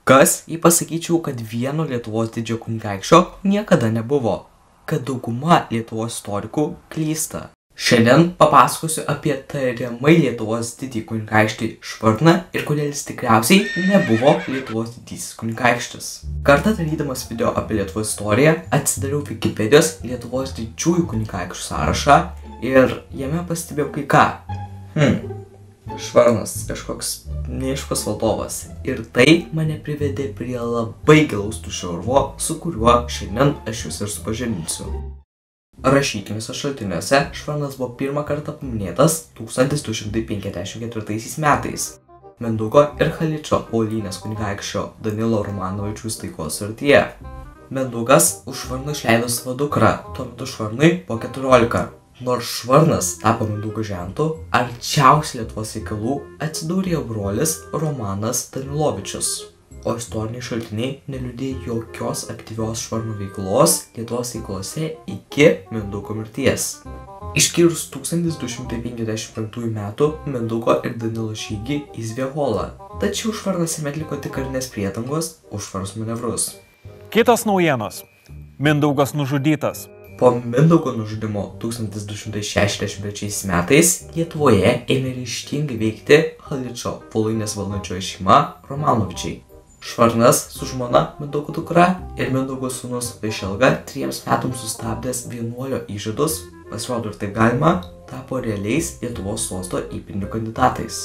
Kas, jei pasakyčiau, kad vieno Lietuvos didžiojo kunigaikščio niekada nebuvo, kad dauguma Lietuvos istorikų klysta. Šiandien papasakosiu apie tariamai Lietuvos didįjį kunigaikštį Švarną ir kodėl jis tikriausiai nebuvo Lietuvos didysis kunigaikštis. Kartą darydamas video apie Lietuvos istoriją atsidariau Wikipedijos Lietuvos didžiųjų kunigaikščių sąrašą ir jame pastebėjau kai ką. Švarnas kažkoks neaiškus valdovas ir tai mane privedė prie labai gilaus tuščio urvo, su kuriuo šiandien aš jūs ir supažindinsiu. Rašytiniuose šaltiniuose Švarnas buvo pirmą kartą paminėtas 1254 metais Mindaugo ir Haličo Volynės kunigaikščio Danilo Romanovičiaus taikos sutartyje. Mindaugas už Švarną išleido savo dukrą, tuo metu Švarnui buvo 14. Nors Švarnas tapo Mindaugo žentu, arčiausiai Lietuvos reikalų atsidūrė jo brolis Romanas Danilovičius, o istoriniai šaltiniai neliudėjo jokios aktyvios Švarno veiklos Lietuvos reikalose iki Mindaugo mirties. Išskyrus 1255 metų Mindaugo ir Danilo žygį į Zviholą, tačiau Švarnas jame atliko tik karinės priedangos užtvaros manevrus. Kitos naujienos. Mindaugas nužudytas. Po Mindaugo nužudymo 1263 metais Lietuvoje ėmė ryžtingai veikti Haličo Volynės valdančioji šeima Romanovičiai. Švarnas su žmona Mindaugo dukra ir Mindaugo sūnus Vaišelga 3 metams sustabdęs vienuolio įžadus, pasirodo ir taip galima, tapo realiais Lietuvos sosto įpėdinių kandidatais.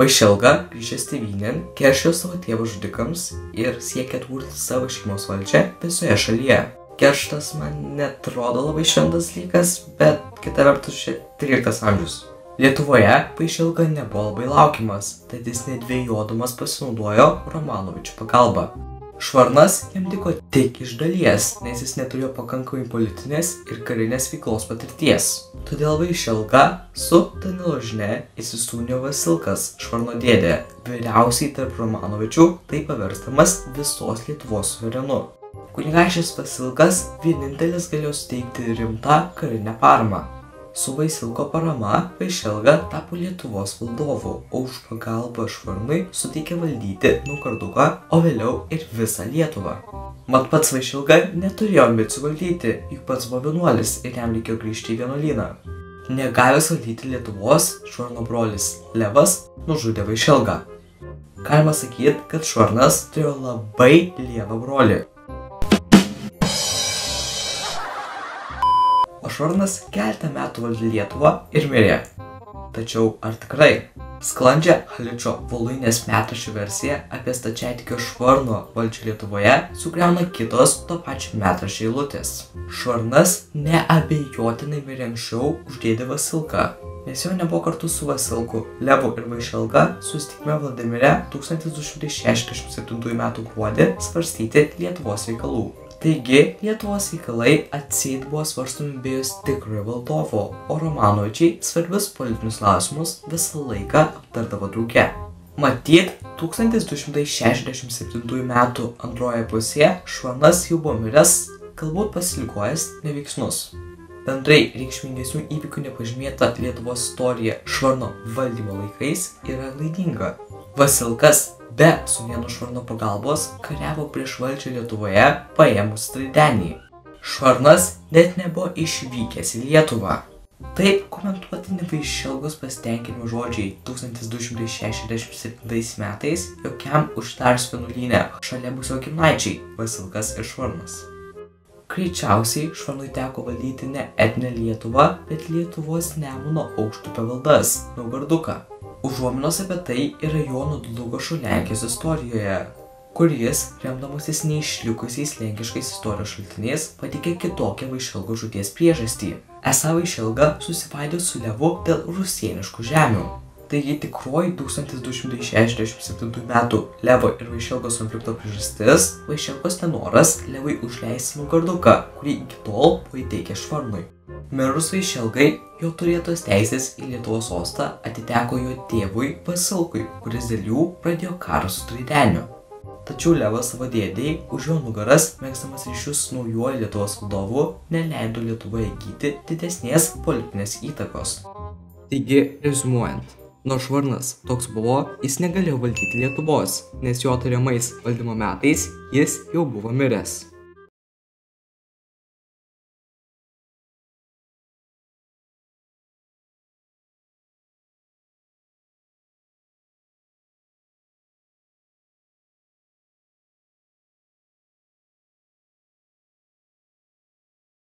Vaišelga, grįžęs tėvynėn, keršijo savo tėvo žudikams ir siekė atkurti savo šeimos valdžią visoje šalyje. Kerštas man netrodo labai šventas dalykas, bet kita vertus čia 13 amžius. Lietuvoje Vaišelga nebuvo labai laukiamas, tad jis nedvejodamas pasinaudojo Romanovičių pagalba. Švarnas jam tiko tik iš dalies, nes jis neturėjo pakankamai politinės ir karinės veiklos patirties. Todėl Vaišelga su Danilo žinia įsistūnijo Vasilkas, Švarno dėdė, vyriausiai tarp Romanovičių, tai paverstamas visos Lietuvos suverenu. Kunigaikštis Vasilkas vienintelis galėjo suteikti rimtą karinę paramą. Su Vasilko parama Vaišelga tapo Lietuvos valdovu, o už pagalbą Švarnui suteikė valdyti Naugarduką, o vėliau ir visą Lietuvą. Mat pats Vaišelga neturėjo ambicijų valdyti, juk pats buvo vienuolis ir jam reikėjo grįžti į vienuolyną. Negavęs valdyti Lietuvos, Švarno brolis Levas nužudė Vaišelgą. Galima sakyti, kad Švarnas turėjo labai lievą brolį. O Švarnas keletą metų valdė Lietuvą ir mirė. Tačiau ar tikrai? Sklandžią Haličo Volynės metraščių versiją apie stačiatikio Švarno valdžią Lietuvoje sugriauna kitos to pačio metraščio eilutės. Švarnas neabejotinai mirė anksčiau už dėdę Vasilką, nes jo nebuvo kartu su Vasilku, Levu ir Vaišelga susitikime Vladimire 1267 m. gruodį svarstyti Lietuvos reikalų. Taigi, Lietuvos reikalai atseit buvo svarstomi be jos tikrojo valdovo, o Romanovičiai svarbius politinius klausimus visą laiką aptardavo drauge. Matyt, 1267 m. antroje pusėje Švarnas jau buvo miręs, galbūt pasilikojęs neveiksnus. Bendrai reikšmingesnių įvykių nepažymėta Lietuvos istorija Švarno valdymo laikais yra klaidinga. Vasilkas be sūnėno Švarno pagalbos kariavo prieš valdžią Lietuvoje paėmus Traidenį. Švarnas net nebuvo išvykęs į Lietuvą. Taip komentuotini Vaišelgos pasitenkinimo žodžiai 1267 metais, jog jam uždarius vienuolyne šalia būsio giminaičiai Vasilkas ir Švarnas. Greičiausiai Švarnui teko valdyti ne etninę Lietuvą, bet Lietuvos Nemuno aukštupio valdas Naugarduką. Užuominos apie tai yra Jono Dlugošo Lenkijos istorijoje, kur jis, remdamasis neišlikusiais lenkiškais istorijos šaltiniais, pateikė kitokią Vaišelgos žūties priežastį. Esą Vaišelga susipaidė su Levu dėl rusėniškų žemių. Taigi tikroji 1267 m. Levo ir Vaišelgos konflikto priežastis – Vaišelgos nenoras Levui užleisti Naugarduką, kurį iki tol buvo įteikęs Švarnui. Mirus Vaišelgai, jo turėtos teisės į Lietuvos sostą atiteko jo tėvui Vasilkui, kuris dėl jų pradėjo karą su Traideniu. Tačiau Levas savo dėdei už jo nugaras, megzdamas ryšius su naujuoju Lietuvos valdovu, neleido Lietuvoje įgyti didesnės politinės įtakos. Taigi, rezumuojant, Nors Švarnas toks buvo, jis negalėjo valdyti Lietuvos, nes jo tariamais valdymo metais jis jau buvo miręs.